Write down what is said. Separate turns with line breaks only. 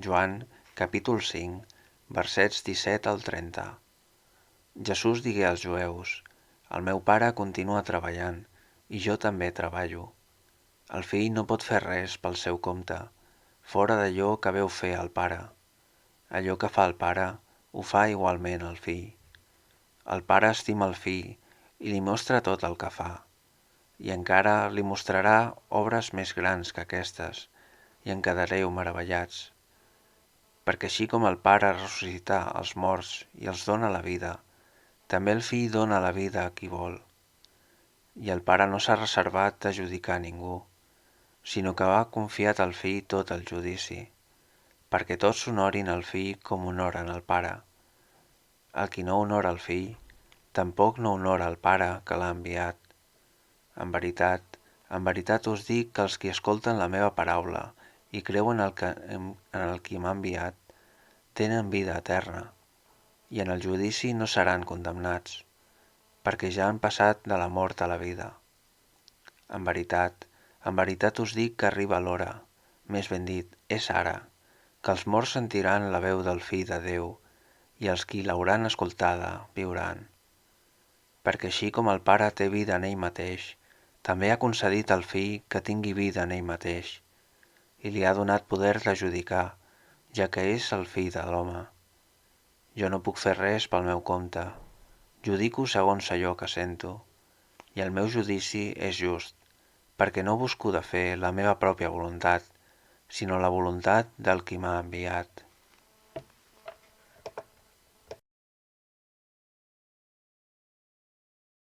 Joan, capítol 5, versets 17 al 30. Jesús digué als jueus: El meu pare continua treballant, i jo també treballo. El fill no pot fer res pel seu compte, fora d'allò que veu fer el pare. Allò que fa el pare, ho fa igualment el fill. El pare estima el fill i li mostra tot el que fa, i encara li mostrarà obres més grans que aquestes, i en quedareu meravellats. Perquè així com el Pare ressuscita els morts i els dóna la vida, també el Fill dóna la vida a qui vol. I el Pare no s'ha reservat de judicar a ningú, sinó que ha confiat al Fill tot el judici, perquè tots honorin el Fill com honoren el Pare. El qui no honora el Fill, tampoc no honora el Pare que l'ha enviat. En veritat us dic que els qui escolten la meva paraula i creuen en el qui m'ha enviat, tenen vida eterna, i en el judici no seran condemnats, perquè ja han passat de la mort a la vida. En veritat us dic que arriba l'hora, més ben dit, és ara, que els morts sentiran la veu del Fill de Déu, i els qui l'hauran escoltada viuran. Perquè així com el Pare té vida en ell mateix, també ha concedit al Fill que tingui vida en ell mateix, i li ha donat poder de judicar, ja que és el Fill de l'home. Jo no puc fer res pel meu compte, judico segons allò que sento, i el meu judici és just, perquè no busco de fer la meva pròpia voluntat, sinó la voluntat del qui m'ha enviat.